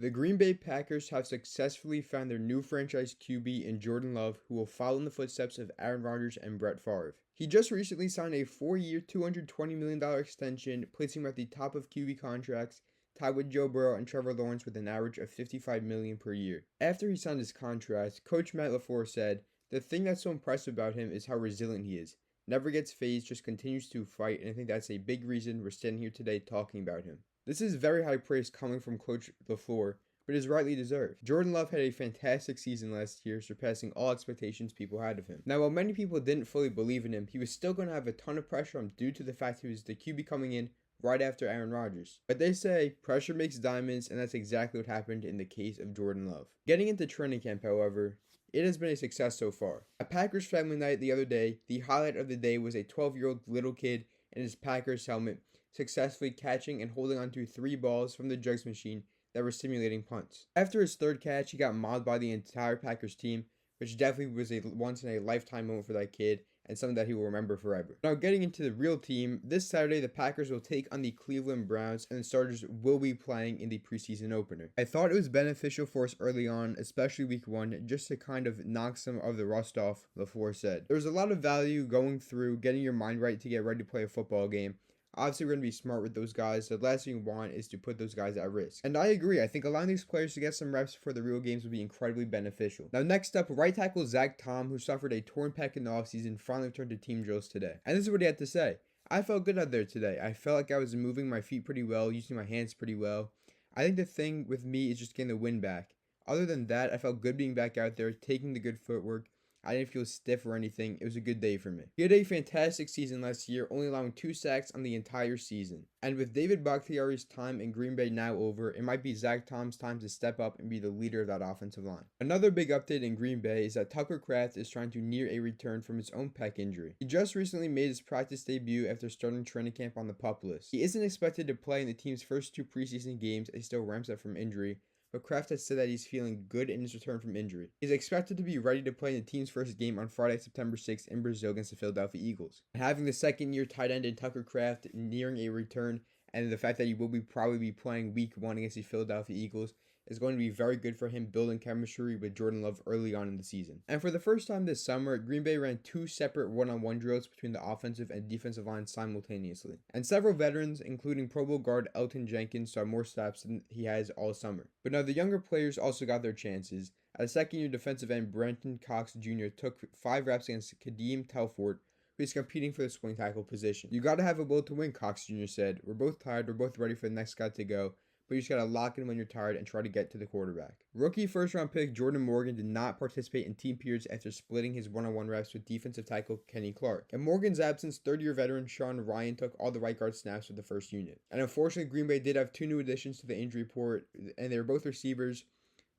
The Green Bay Packers have successfully found their new franchise QB in Jordan Love, who will follow in the footsteps of Aaron Rodgers and Brett Favre. He just recently signed a 4-year, $220 million extension, placing him at the top of QB contracts, tied with Joe Burrow and Trevor Lawrence with an average of $55 million per year. After he signed his contract, Coach Matt LaFleur said, "The thing that's so impressive about him is how resilient he is. Never gets phased, just continues to fight, and I think that's a big reason we're standing here today talking about him." This is very high praise coming from Coach LaFleur, but is rightly deserved. Jordan Love had a fantastic season last year, surpassing all expectations people had of him. Now, while many people didn't fully believe in him, he was still going to have a ton of pressure on him due to the fact he was the QB coming in right after Aaron Rodgers. But they say pressure makes diamonds, and that's exactly what happened in the case of Jordan Love. Getting into training camp, however, it has been a success so far. At Packers family night the other day, the highlight of the day was a 12-year-old little kid in his Packers helmet successfully catching and holding onto 3 balls from the jugs machine that were simulating punts. After his third catch, he got mobbed by the entire Packers team, which definitely was a once in a lifetime moment for that kid and something that he will remember forever. Now, getting into the real team, this Saturday the Packers will take on the Cleveland Browns, and the starters will be playing in the preseason opener. I thought it was beneficial for us early on, especially week 1, just to kind of knock some of the rust off, LaFleur said. There's a lot of value going through getting your mind right to get ready to play a football game. Obviously, we're going to be smart with those guys. The last thing you want is to put those guys at risk. And I agree. I think allowing these players to get some reps for the real games would be incredibly beneficial. Now, next up, right tackle Zach Tom, who suffered a torn pec in the offseason, finally returned to team drills today. And this is what he had to say. "I felt good out there today. I felt like I was moving my feet pretty well, using my hands pretty well. I think the thing with me is just getting the wind back. Other than that, I felt good being back out there, taking the good footwork. I didn't feel stiff or anything. It was a good day for me." He had a fantastic season last year, only allowing 2 sacks on the entire season. And with David Bakhtiari's time in Green Bay now over, it might be Zach Tom's time to step up and be the leader of that offensive line. Another big update in Green Bay is that Tucker Kraft is trying to near a return from his own pec injury. He just recently made his practice debut after starting training camp on the PUP list. He isn't expected to play in the team's first 2 preseason games as he still ramps up from injury, but Kraft has said that he's feeling good in his return from injury. He's expected to be ready to play in the team's first game on Friday, September 6th in Brazil against the Philadelphia Eagles. Having the second-year tight end in Tucker Kraft nearing a return, and the fact that he will probably be playing week 1 against the Philadelphia Eagles is going to be very good for him building chemistry with Jordan Love early on in the season. And for the first time this summer, Green Bay ran 2 separate one-on-one drills between the offensive and defensive lines simultaneously. And several veterans, including Pro Bowl guard Elton Jenkins, saw more snaps than he has all summer. But now the younger players also got their chances. As second-year defensive end Brenton Cox Jr. took 5 reps against Kadeem Telfort, who is competing for the swing tackle position. "You gotta have a will to win," Cox Jr. said. "We're both tired, we're both ready for the next guy to go, but you just gotta lock in when you're tired and try to get to the quarterback." Rookie first-round pick Jordan Morgan did not participate in team periods after splitting his one-on-one reps with defensive tackle Kenny Clark. In Morgan's absence, third-year veteran Sean Ryan took all the right guard snaps with the first unit. And unfortunately, Green Bay did have 2 new additions to the injury report, and they were both receivers.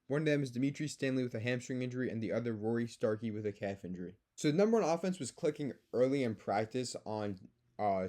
One of them is Dimitri Stanley with a hamstring injury, and the other Rory Starkey with a calf injury. So the number 1 offense was clicking early in practice on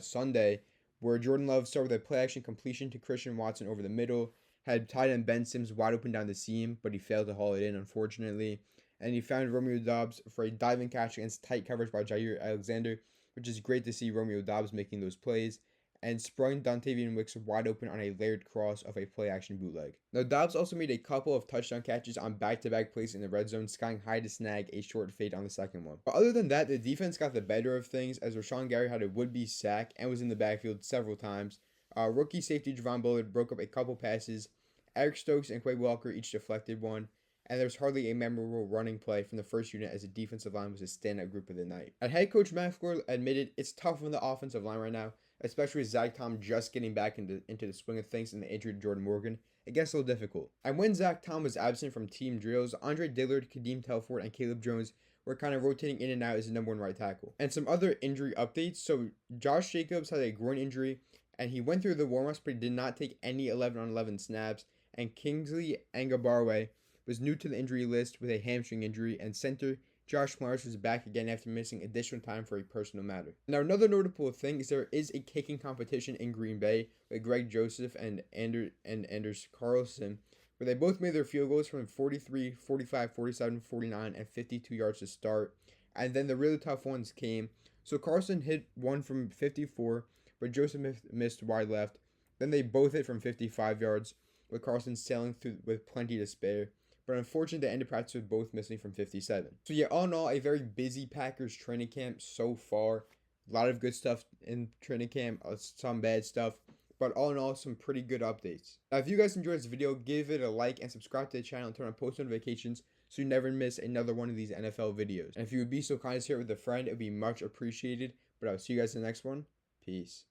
Sunday, where Jordan Love started with a play-action completion to Christian Watson over the middle, had tight end Ben Sims wide open down the seam, but he failed to haul it in, unfortunately. And he found Romeo Doubs for a diving catch against tight coverage by Jair Alexander, which is great to see Romeo Doubs making those plays, and sprung Dontavian Wicks wide open on a layered cross of a play-action bootleg. Now, Doubs also made a couple of touchdown catches on back-to-back plays in the red zone, skying high to snag a short fade on the second one. But other than that, the defense got the better of things as Rashawn Gary had a would-be sack and was in the backfield several times. Rookie safety Javon Bullard broke up a couple passes. Eric Stokes and Quay Walker each deflected one. And there was hardly a memorable running play from the first unit as the defensive line was a standout group of the night. And head coach Matt LaFleur admitted it's tough on the offensive line right now, especially with Zach Tom just getting back into the swing of things and the injury to Jordan Morgan. It gets a little difficult. And when Zach Tom was absent from team drills, Andre Dillard, Kadeem Telfort, and Caleb Jones were kind of rotating in and out as the number 1 right tackle. And some other injury updates. So Josh Jacobs had a groin injury, and he went through the warm-ups, but he did not take any 11-on-11 snaps. And Kingsley Angabarwe was new to the injury list with a hamstring injury, and center Josh Myers was back again after missing additional time for a personal matter. Now, another notable thing is there is a kicking competition in Green Bay with Greg Joseph and Anders Carlson, where they both made their field goals from 43, 45, 47, 49, and 52 yards to start. And then the really tough ones came. So Carlson hit one from 54, but Joseph missed wide left. Then they both hit from 55 yards. with Carlson sailing through with plenty to spare. But unfortunately, they ended practice with both missing from 57. So yeah, all in all, a very busy Packers training camp so far. A lot of good stuff in training camp, some bad stuff. But all in all, some pretty good updates. Now, if you guys enjoyed this video, give it a like and subscribe to the channel and turn on post notifications so you never miss another one of these NFL videos. And if you would be so kind as to share it with a friend, it would be much appreciated. But I'll see you guys in the next one. Peace.